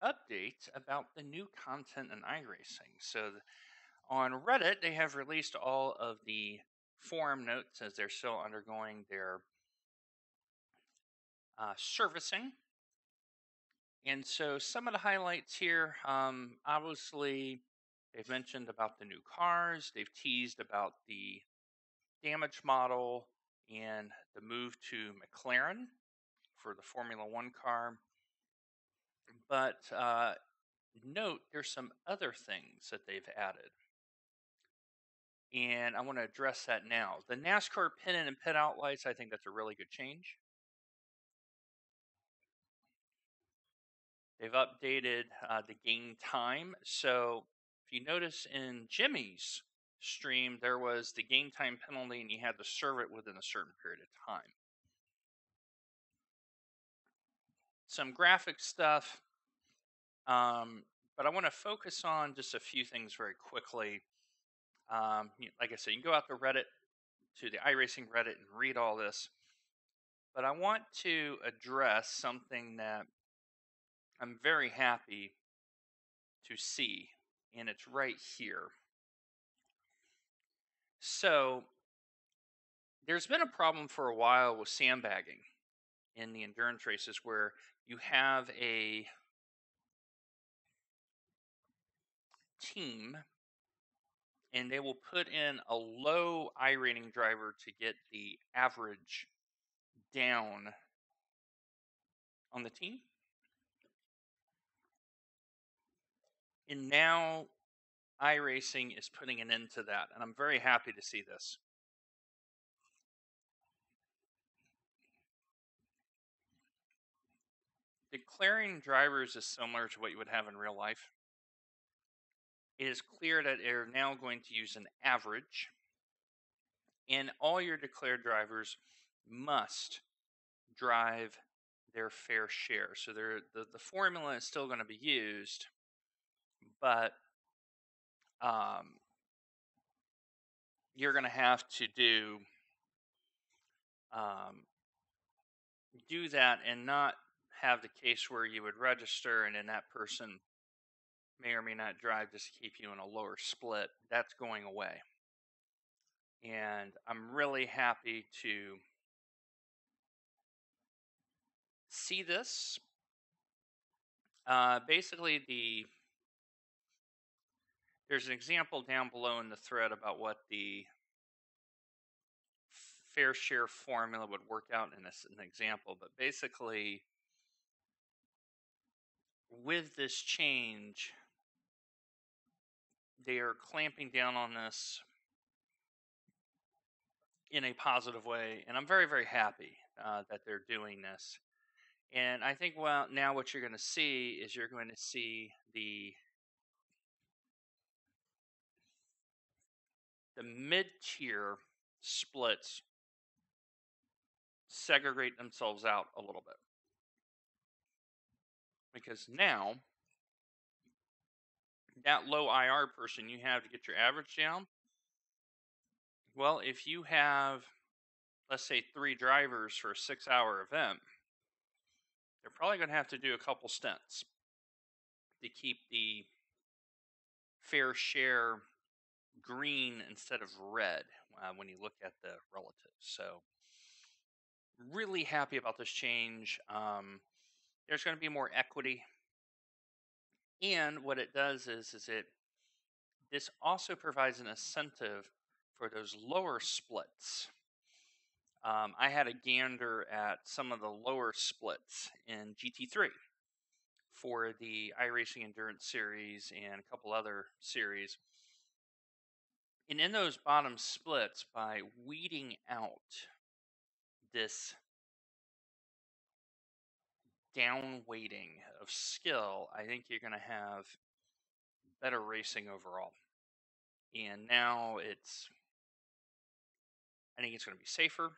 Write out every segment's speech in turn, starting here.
update about the new content in iRacing. On Reddit, they have released all of the forum notes as they're still undergoing their servicing. And so some of the highlights here, obviously, they've mentioned about the new cars, they've teased about the damage model and the move to McLaren for the Formula One car. But note there's some other things that they've added. And I want to address that now. The NASCAR pin in and pit out lights, I think that's a really good change. They've updated the game time. So if you notice in Jimmy's stream, there was the game time penalty and you had to serve it within a certain period of time. Some graphic stuff. But I want to focus on just a few things very quickly. Like I said, you can go out to Reddit, to the iRacing Reddit, and read all this. But I want to address something that I'm very happy to see, and it's right here. So, there's been a problem for a while with sandbagging in the endurance races where you have a team and they will put in a low iRating driver to get the average down on the team. And now iRacing is putting an end to that, and I'm very happy to see this. Declaring drivers is similar to what you would have in real life. It is clear that they're now going to use an average, and all your declared drivers must drive their fair share. So the formula is still going to be used, but you're going to have to do that and not have the case where you would register and then that person may or may not drive just to keep you in a lower split. That's going away. And I'm really happy to see this. Basically, there's an example down below in the thread about what the fair share formula would work out in an example. But basically, with this change, they are clamping down on this in a positive way, and I'm very, very happy that they're doing this. And I think, well, now what you're going to see is you're going to see the mid-tier splits segregate themselves out a little bit. Because now, that low IR person you have to get your average down, well, if you have, let's say, 3 drivers for a 6-hour event, they're probably going to have to do a couple stints to keep the fair share green instead of red when you look at the relatives. So, really happy about this change. There's going to be more equity, and what it does is this also provides an incentive for those lower splits. I had a gander at some of the lower splits in GT3 for the iRacing Endurance Series and a couple other series. And in those bottom splits, by weeding out this down weighting of skill, I think you're going to have better racing overall. And now I think it's going to be safer.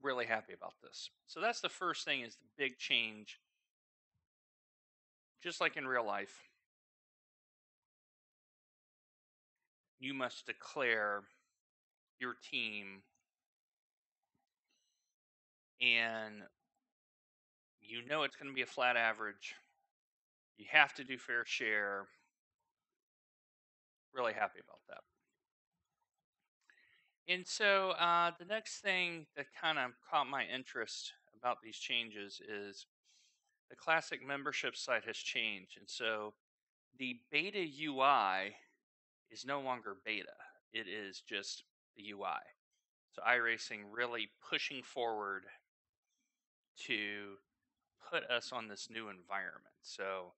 Really happy about this. So that's the first thing, is the big change. Just like in real life, you must declare your team and You know it's going to be a flat average. You have to do fair share. Really happy about that. And so the next thing that kind of caught my interest about these changes is the classic membership site has changed. And so the beta UI is no longer beta, it is just the UI. So iRacing really pushing forward to put us on this new environment. So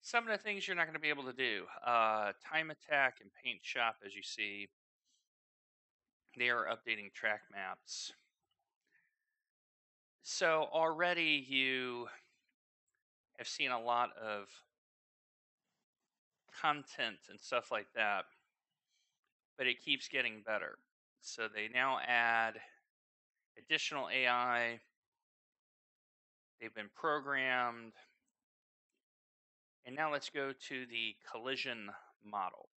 some of the things you're not going to be able to do, Time Attack and Paint Shop, as you see, they are updating track maps. So already you have seen a lot of content and stuff like that, but it keeps getting better. So they now add additional AI. They've been programmed. And now let's go to the collision model.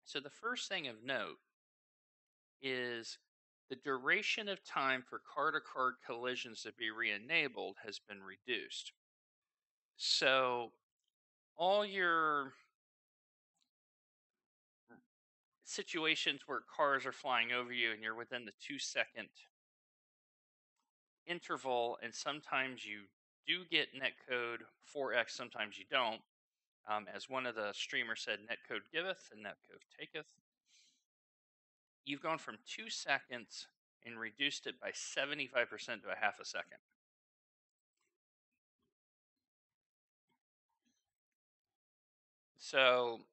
So the first thing of note is the duration of time for car-to-car collisions to be re-enabled has been reduced. So all your situations where cars are flying over you and you're within the 2-second interval, and sometimes you do get netcode 4x, sometimes you don't. As one of the streamers said, netcode giveth and netcode taketh. You've gone from 2 seconds and reduced it by 75% to a half a second. So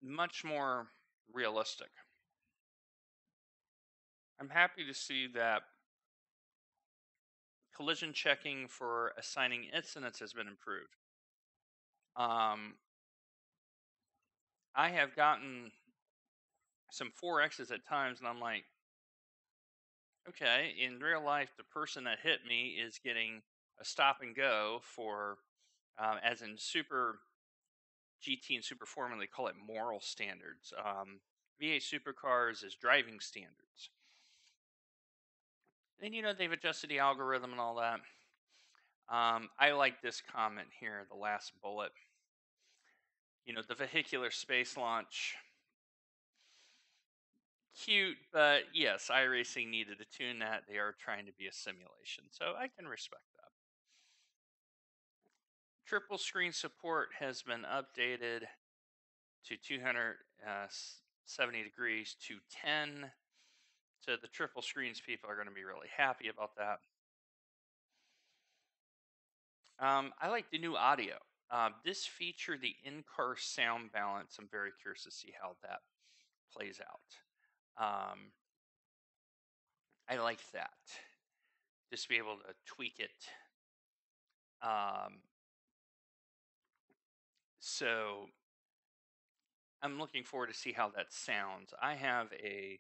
much more realistic. I'm happy to see that collision checking for assigning incidents has been improved. I have gotten some 4X's at times, and I'm like, okay, in real life, the person that hit me is getting a stop and go for, as in Super GT and Super Formula, they call it moral standards. V8 Supercars is driving standards. And they've adjusted the algorithm and all that. I like this comment here, the last bullet. The vehicular space launch. Cute, but yes, iRacing needed to tune that. They are trying to be a simulation, so I can respect that. Triple screen support has been updated to 270 degrees to 10. So the triple screens people are going to be really happy about that. I like the new audio. This feature, the in-car sound balance, I'm very curious to see how that plays out. I like that. Just to be able to tweak it. So I'm looking forward to see how that sounds. I have a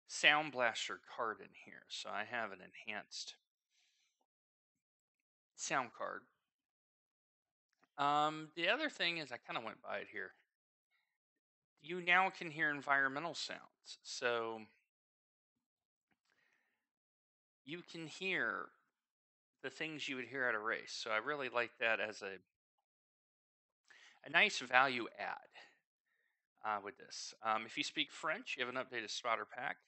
Sound Blaster card in here, so I have an enhanced sound card. The other thing is, I kind of went by it here. You now can hear environmental sounds, so you can hear the things you would hear at a race. So I really like that as a nice value add with this. If you speak French, you have an updated spotter pack.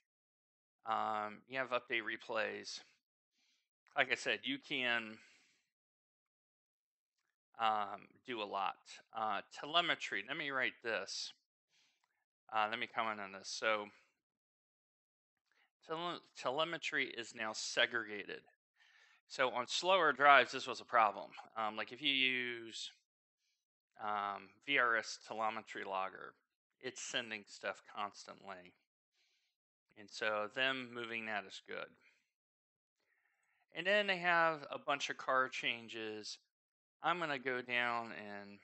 You have update replays. Like I said, you can do a lot. Telemetry. Let me write this. Let me comment on this. So telemetry is now segregated. So on slower drives, this was a problem. Like if you use VRS telemetry logger, it's sending stuff constantly. And so them moving that is good. And then they have a bunch of car changes. I'm going to go down and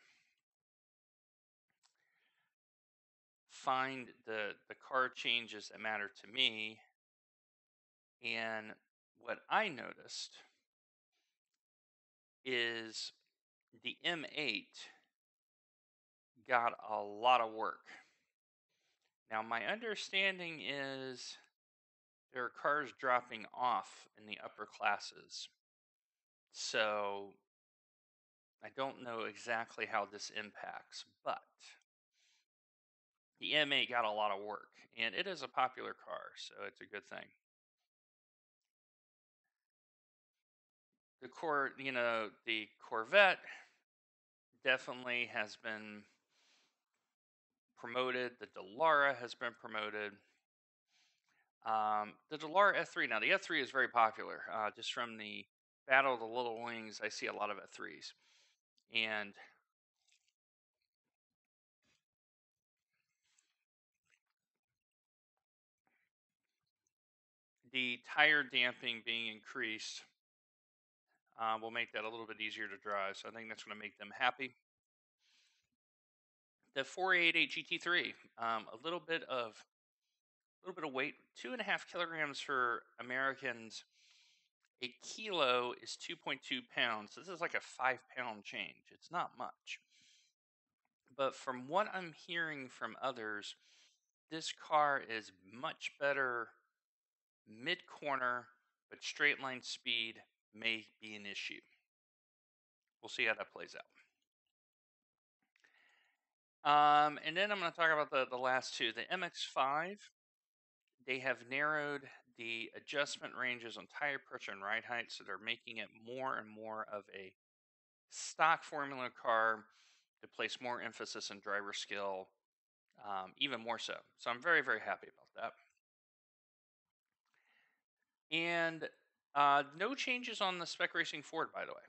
find the car changes that matter to me. And what I noticed is the M8 got a lot of work. Now, my understanding is there are cars dropping off in the upper classes. So I don't know exactly how this impacts, but the M8 got a lot of work, and it is a popular car, so it's a good thing. The Corvette definitely has been promoted. The Delara has been promoted. The Delara F3. Now, the F3 is very popular. Just from the Battle of the Little Wings, I see a lot of F3s. And the tire damping being increased will make that a little bit easier to drive. So I think that's going to make them happy. The 488 GT3, a little bit of weight, 2.5 kilograms for Americans. A kilo is 2.2 pounds. This is like a 5 pound change. It's not much. But from what I'm hearing from others, this car is much better mid corner, but straight line speed may be an issue. We'll see how that plays out. And then I'm going to talk about the last two. The MX-5, they have narrowed the adjustment ranges on tire pressure and ride height, so they're making it more and more of a stock formula car to place more emphasis on driver skill, even more so. So I'm very, very happy about that. And no changes on the Spec Racing Ford, by the way.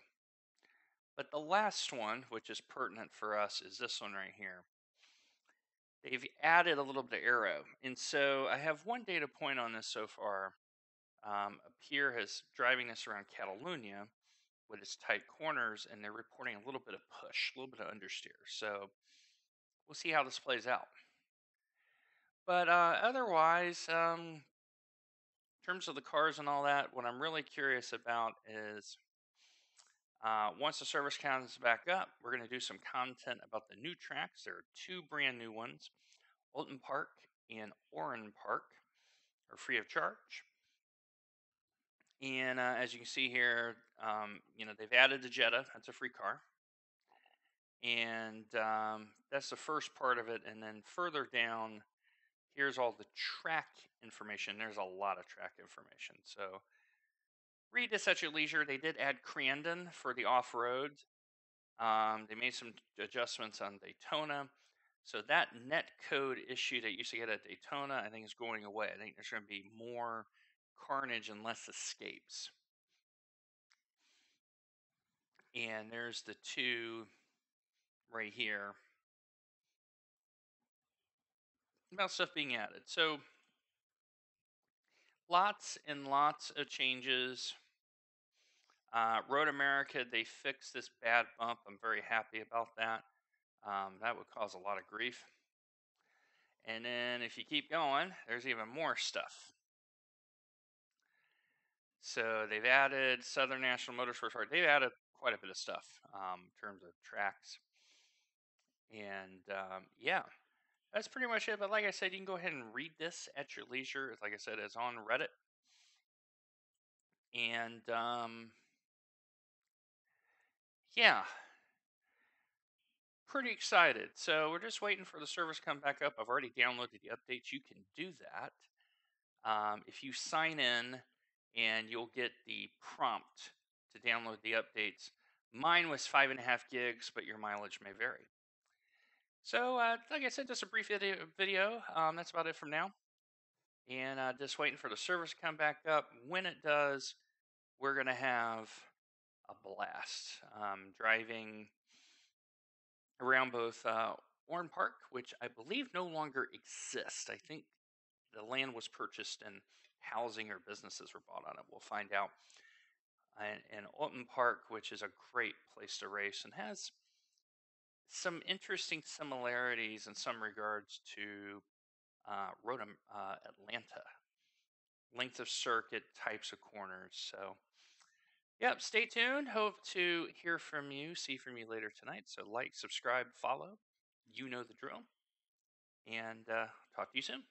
But the last one, which is pertinent for us, is this one right here. They've added a little bit of aero. And so I have one data point on this so far. Pierre is driving this around Catalunya with its tight corners, and they're reporting a little bit of push, a little bit of understeer. So we'll see how this plays out. But otherwise, in terms of the cars and all that, what I'm really curious about is once the service count is back up, we're going to do some content about the new tracks. There are two brand new ones. Oulton Park and Oran Park are free of charge. And as you can see here, they've added the Jetta. That's a free car. And that's the first part of it. And then further down, here's all the track information. There's a lot of track information. So read this at your leisure. They did add Crandon for the off-road. They made some adjustments on Daytona. So that net code issue that you used to get at Daytona, I think is going away. I think there's going to be more carnage and less escapes. And there's the two right here about stuff being added. So lots and lots of changes. Road America, they fixed this bad bump. I'm very happy about that. That would cause a lot of grief. And then if you keep going, there's even more stuff. So they've added Southern National Motorsports Park. They've added quite a bit of stuff in terms of tracks. And yeah, that's pretty much it. But like I said, you can go ahead and read this at your leisure. Like I said, it's on Reddit. And yeah, pretty excited. So we're just waiting for the servers to come back up. I've already downloaded the updates. You can do that. If you sign in, and you'll get the prompt to download the updates. Mine was 5.5 gigs, but your mileage may vary. So, like I said, just a brief video. That's about it from now. And just waiting for the servers to come back up. When it does, we're going to have a blast driving around both Oran Park, which I believe no longer exists. I think the land was purchased and housing or businesses were bought on it. We'll find out. And Oulton Park, which is a great place to race and has some interesting similarities in some regards to Road Atlanta. Length of circuit, types of corners. So, yep, stay tuned. Hope to hear from you, see from you later tonight. So, like, subscribe, follow. You know the drill. And talk to you soon.